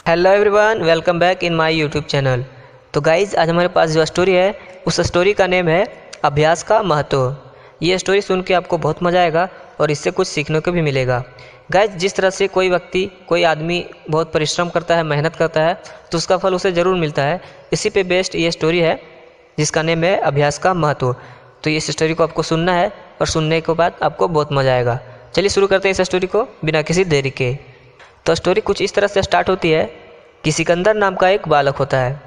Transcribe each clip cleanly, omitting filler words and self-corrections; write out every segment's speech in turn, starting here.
Hello everyone, welcome back in my YouTube channel. तो guys, आज हमारे पास जो स्टोरी है उस स्टोरी का नेम है अभ्यास का महत्व। ये स्टोरी सुन के आपको बहुत मज़ा आएगा और इससे कुछ सीखने को भी मिलेगा। गाइज़, जिस तरह से कोई व्यक्ति, कोई आदमी बहुत परिश्रम करता है, मेहनत करता है, तो उसका फल उसे ज़रूर मिलता है। इसी पे बेस्ड ये स्टोरी है जिसका नेम है अभ्यास का महत्व। तो इस स्टोरी को आपको सुनना है और सुनने के बाद आपको बहुत मज़ा आएगा। चलिए शुरू करते हैं इस स्टोरी को बिना किसी देरी के। तो स्टोरी कुछ इस तरह से स्टार्ट होती है कि सिकंदर नाम का एक बालक होता है।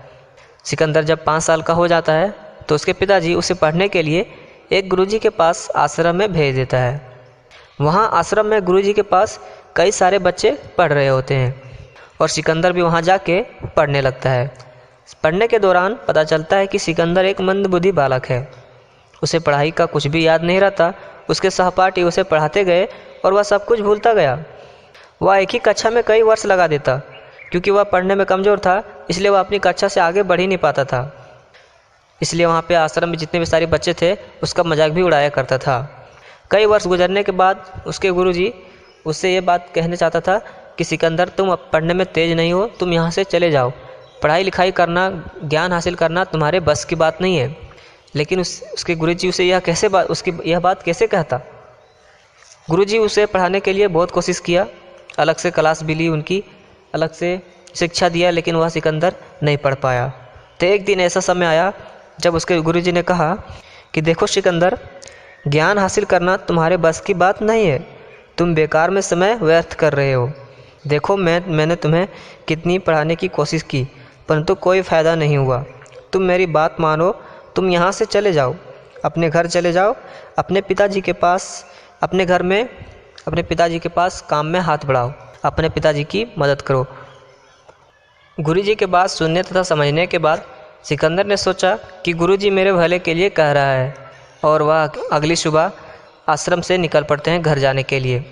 सिकंदर जब 5 साल का हो जाता है तो उसके पिताजी उसे पढ़ने के लिए एक गुरुजी के पास आश्रम में भेज देता है। वहाँ आश्रम में गुरुजी के पास कई सारे बच्चे पढ़ रहे होते हैं और सिकंदर भी वहाँ जाके पढ़ने लगता है। पढ़ने के दौरान पता चलता है कि सिकंदर एक मंदबुद्धि बालक है। उसे पढ़ाई का कुछ भी याद नहीं रहता। उसके सहपाठी उसे पढ़ाते गए और वह सब कुछ भूलता गया। वह एक ही कक्षा में कई वर्ष लगा देता। क्योंकि वह पढ़ने में कमज़ोर था, इसलिए वह अपनी कक्षा से आगे बढ़ ही नहीं पाता था। इसलिए वहाँ पे आश्रम में जितने भी सारे बच्चे थे उसका मजाक भी उड़ाया करता था। कई वर्ष गुजरने के बाद उसके गुरुजी उससे ये बात कहना चाहता था कि सिकंदर, तुम अब पढ़ने में तेज़ नहीं हो, तुम यहाँ से चले जाओ। पढ़ाई लिखाई करना, ज्ञान हासिल करना तुम्हारे बस की बात नहीं है। लेकिन उसके गुरुजी उसे यह बात कैसे कहता। गुरुजी उसे पढ़ाने के लिए बहुत कोशिश किया, अलग से क्लास भी ली, उनकी अलग से शिक्षा दिया, लेकिन वह सिकंदर नहीं पढ़ पाया। तो एक दिन ऐसा समय आया जब उसके गुरुजी ने कहा कि देखो सिकंदर, ज्ञान हासिल करना तुम्हारे बस की बात नहीं है। तुम बेकार में समय व्यर्थ कर रहे हो। देखो मैंने तुम्हें कितनी पढ़ाने की कोशिश की, परंतु कोई फ़ायदा नहीं हुआ। तुम मेरी बात मानो, तुम यहाँ से चले जाओ, अपने घर चले जाओ, अपने पिताजी के पास काम में हाथ बढ़ाओ, अपने पिताजी की मदद करो। गुरुजी के बात सुनने तथा समझने के बाद सिकंदर ने सोचा कि गुरुजी मेरे भले के लिए कह रहा है, और वह अगली सुबह आश्रम से निकल पड़ते हैं घर जाने के लिए।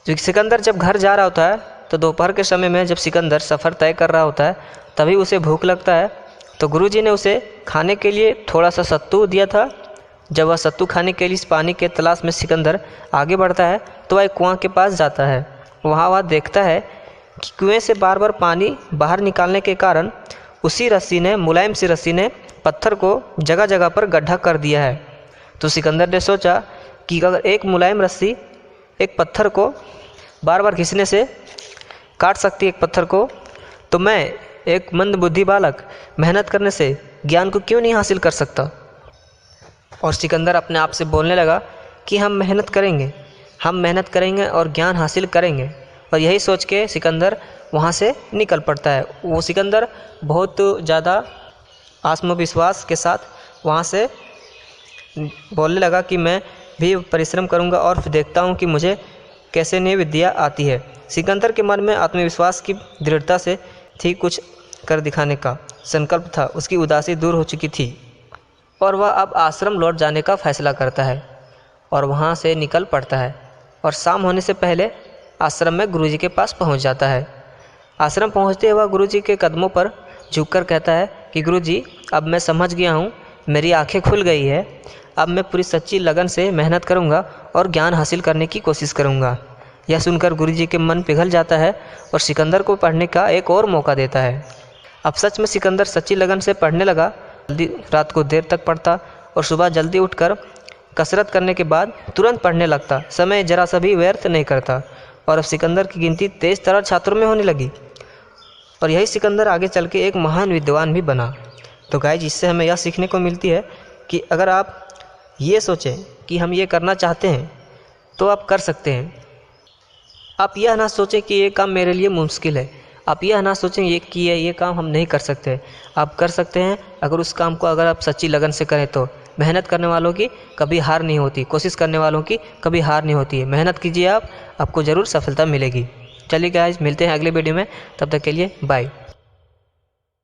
सिकंदर जब घर जा रहा होता है तो दोपहर के समय में जब सिकंदर सफ़र तय कर रहा होता है तभी उसे भूख लगता है। तो गुरुजी ने उसे खाने के लिए थोड़ा सा सत्तू दिया था। जब वह सत्तू खाने के लिए इस पानी के तलाश में सिकंदर आगे बढ़ता है तो वह एक कुआं के पास जाता है। वहाँ वह देखता है कि कुएं से बार बार पानी बाहर निकालने के कारण मुलायम सी रस्सी ने पत्थर को जगह जगह पर गड्ढा कर दिया है। तो सिकंदर ने सोचा कि अगर एक मुलायम रस्सी एक पत्थर को बार बार खींचने से काट सकती है एक पत्थर को, तो मैं एक मंदबुद्धि बालक मेहनत करने से ज्ञान को क्यों नहीं हासिल कर सकता। और सिकंदर अपने आप से बोलने लगा कि हम मेहनत करेंगे और ज्ञान हासिल करेंगे। और यही सोच के सिकंदर वहाँ से निकल पड़ता है। वो सिकंदर बहुत ज़्यादा आत्मविश्वास के साथ वहाँ से बोलने लगा कि मैं भी परिश्रम करूँगा और फिर देखता हूँ कि मुझे कैसे नई विद्या आती है। सिकंदर के मन में आत्मविश्वास की दृढ़ता से थी, कुछ कर दिखाने का संकल्प था। उसकी उदासी दूर हो चुकी थी और वह अब आश्रम लौट जाने का फैसला करता है और वहाँ से निकल पड़ता है। और शाम होने से पहले आश्रम में गुरुजी के पास पहुँच जाता है। आश्रम पहुँचते हुए गुरुजी के कदमों पर झुककर कहता है कि गुरुजी, अब मैं समझ गया हूँ, मेरी आंखें खुल गई है। अब मैं पूरी सच्ची लगन से मेहनत करूँगा और ज्ञान हासिल करने की कोशिश करूँगा। यह सुनकर गुरुजी के मन पिघल जाता है और सिकंदर को पढ़ने का एक और मौका देता है। अब सच में सिकंदर सच्ची लगन से पढ़ने लगा। जल्दी रात को देर तक पढ़ता और सुबह जल्दी उठकर कसरत करने के बाद तुरंत पढ़ने लगता। समय जरा सा भी व्यर्थ नहीं करता और अब सिकंदर की गिनती तेज़ तरह छात्रों में होने लगी और यही सिकंदर आगे चल के एक महान विद्वान भी बना। तो गाइज, इससे हमें यह सीखने को मिलती है कि अगर आप ये सोचें कि हम ये करना चाहते हैं तो आप कर सकते हैं। आप यह ना सोचें कि ये काम मेरे लिए मुश्किल है। आप यह ना सोचें कि ये काम हम नहीं कर सकते। आप कर सकते हैं अगर उस काम को आप सच्ची लगन से करें तो। मेहनत करने वालों की कभी हार नहीं होती, कोशिश करने वालों की कभी हार नहीं होती है। मेहनत कीजिए, आपको ज़रूर सफलता मिलेगी। चलिए गाइस, मिलते हैं अगले वीडियो में, तब तक के लिए बाय।